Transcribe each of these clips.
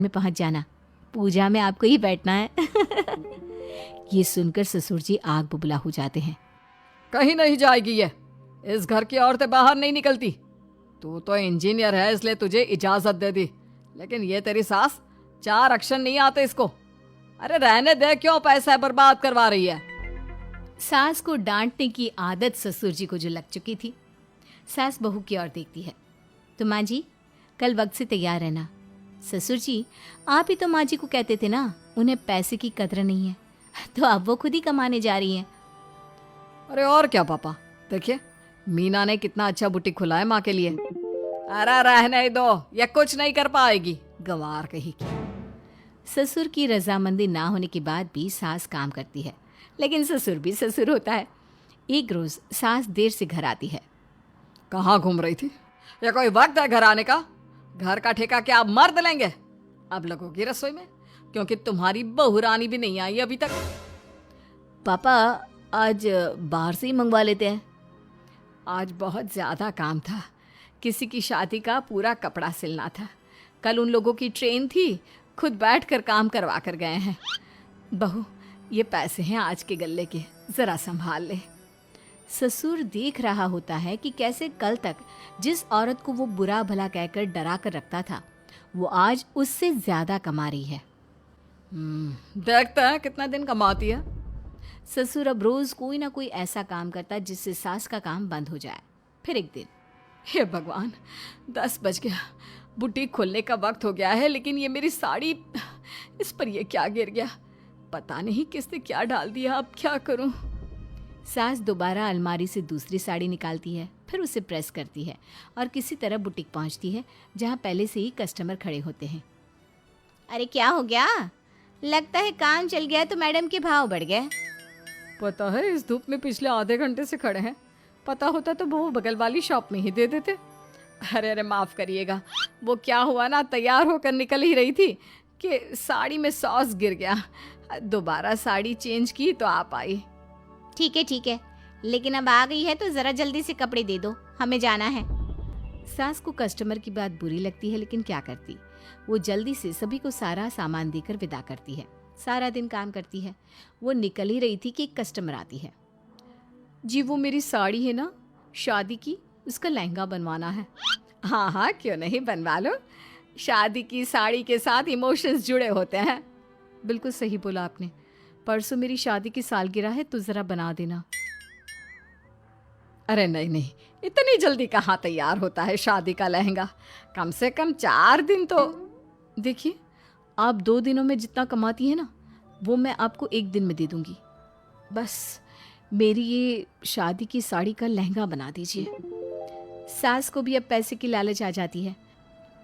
में पहुंच जाना, पूजा में आपको ही बैठना है। ये सुनकर ससुर जी आग बुबला हो जाते हैं। कहीं नहीं जाएगी ये, इस घर की औरतें बाहर नहीं निकलती। तू तो इंजीनियर है इसलिए तुझे इजाजत दे दी, लेकिन ये तेरी सास 4 अक्षर नहीं आते इसको। अरे रहने दे, क्यों पैसा बर्बाद करवा रही है। सास को डांटने की आदत ससुर जी को जो लग चुकी थी। सास बहू की ओर देखती है। तो माँ जी, कल वक्त से तैयार रहना। ससुर जी, आप ही तो माँ जी को कहते थे ना उन्हें पैसे की कदर नहीं है, तो अब वो खुद ही कमाने जा रही हैं। अरे और क्या पापा, देखिए मीना ने कितना अच्छा बुटीक खुला है माँ के लिए। अरे रहने दो, ये कुछ नहीं कर पाएगी, गंवार कहीं की। ससुर की रजामंदी ना होने के बाद भी सास काम करती है, लेकिन ससुर भी ससुर होता है। एक रोज सास देर से घर आती है। कहाँ घूम रही थी? ये कोई वक्त है घर आने का? घर का ठेका क्या आप मर्द लेंगे? अब लगोगी रसोई में, क्योंकि तुम्हारी बहू रानी भी नहीं आई अभी तक। पापा, आज बाहर से ही मंगवा लेते हैं। आज बहुत ज़्यादा काम था, किसी की शादी का पूरा कपड़ा सिलना था। कल उन लोगों की ट्रेन थी, खुद बैठ कर काम करवा कर गए हैं। बहू, ये पैसे हैं आज के गल्ले के, ज़रा संभाल ले। ससुर देख रहा होता है कि कैसे कल तक जिस औरत को वो बुरा भला कहकर डरा कर रखता था, वो आज उससे ज्यादा कमा रही है। देखते हैं कितना दिन कमाती है। ससुर अब रोज कोई ना कोई ऐसा काम करता जिससे सास का काम बंद हो जाए। फिर एक दिन, हे भगवान, 10 बज गया, बुटीक खोलने का वक्त हो गया है, लेकिन ये मेरी साड़ी, इस पर ये क्या गिर गया? पता नहीं किसने क्या डाल दिया, अब क्या करूं? सास दोबारा अलमारी से दूसरी साड़ी निकालती है, फिर उसे प्रेस करती है और किसी तरह बुटीक पहुंचती है, जहां पहले से ही कस्टमर खड़े होते हैं। अरे क्या हो गया? लगता है काम चल गया तो मैडम के भाव बढ़ गए। पता है, इस धूप में पिछले आधे घंटे से खड़े हैं। पता होता तो वो बगल वाली शॉप में ही दे देते। अरे माफ़ करिएगा, वो क्या हुआ ना, तैयार होकर निकल ही रही थी कि साड़ी में सॉस गिर गया। दोबारा साड़ी चेंज की तो आप आई। ठीक है, लेकिन अब आ गई है तो ज़रा जल्दी से कपड़े दे दो, हमें जाना है। सास को कस्टमर की बात बुरी लगती है, लेकिन क्या करती, वो जल्दी से सभी को सारा सामान देकर विदा करती है। सारा दिन काम करती है। वो निकल ही रही थी कि एक कस्टमर आती है। जी, वो मेरी साड़ी है ना शादी की, उसका लहंगा बनवाना है। हाँ हाँ, क्यों नहीं, बनवा लो। शादी की साड़ी के साथ इमोशंस जुड़े होते हैं। बिल्कुल सही बोला आपने। परसों मेरी शादी की सालगिरह है, तो ज़रा बना देना। अरे नहीं, इतनी जल्दी कहाँ तैयार होता है शादी का लहंगा? कम से कम 4 दिन तो। देखिए, आप 2 दिनों में जितना कमाती है ना, वो मैं आपको 1 दिन में दे दूंगी। बस मेरी ये शादी की साड़ी का लहंगा बना दीजिए। सास को भी अब पैसे की लालच आ जाती है।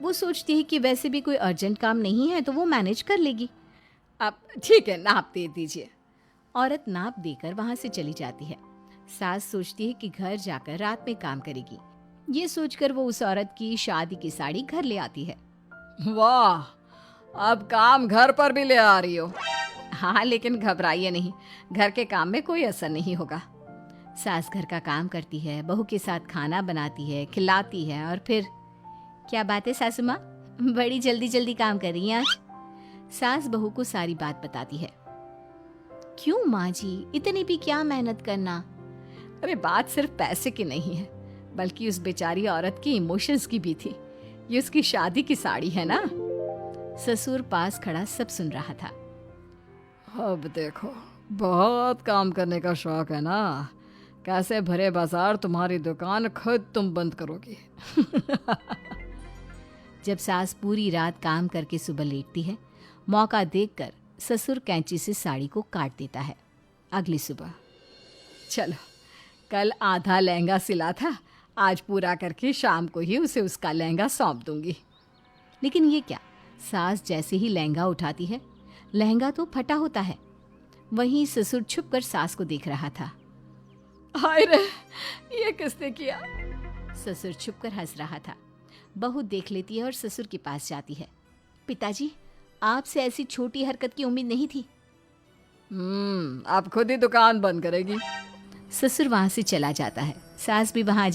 वो सोचती है कि वैसे भी कोई अर्जेंट काम नहीं है तो वो मैनेज कर लेगी। अब ठीक है, नाप दे दीजिए। औरत नाप देकर वहां से चली जाती है। सास सोचती है कि घर जाकर रात में काम करेगी। ये सोचकर वो उस औरत की शादी की साड़ी घर ले आती है। वाह, अब काम घर पर भी ले आ रही हो। हाँ, लेकिन घबराइए नहीं, घर के काम में कोई असर नहीं होगा। सास घर का काम करती है, बहू के साथ खाना बनाती है, खिलाती है, और फिर क्या बात है सासू माँ, बड़ी जल्दी जल्दी काम कर रही हैं आज। सास बहू को सारी बात बताती है। क्यों माँ जी, इतनी भी क्या मेहनत करना? अरे बात सिर्फ पैसे की नहीं है, बल्कि उस बेचारी औरत की इमोशंस की भी थी। ये उसकी शादी की साड़ी है ना। ससुर पास खड़ा सब सुन रहा था। अब देखो, बहुत काम करने का शौक है ना, कैसे भरे बाजार तुम्हारी दुकान खुद तुम बंद करोगी। जब सास पूरी रात काम करके सुबह लेटती है, मौका देखकर ससुर कैंची से साड़ी को काट देता है। अगली सुबह, चलो, कल आधा लहंगा सिला था, आज पूरा करके शाम को ही उसे उसका लहंगा सौंप दूंगी। लेकिन ये क्या, सास जैसे ही लहंगा उठाती है, लहंगा तो फटा होता है। वहीं ससुर छुपकर सास को देख रहा था। हाय रे, ये किसने किया? ससुर छुपकर हंस रहा था। बहू देख लेती है और ससुर के पास जाती है। पिताजी, आपसे ऐसी छोटी हरकत की उम्मीद नहीं थी। आप खुद ही दुकान बंद करेगी। ससुर वहां से चला जाता है। सास भी वहां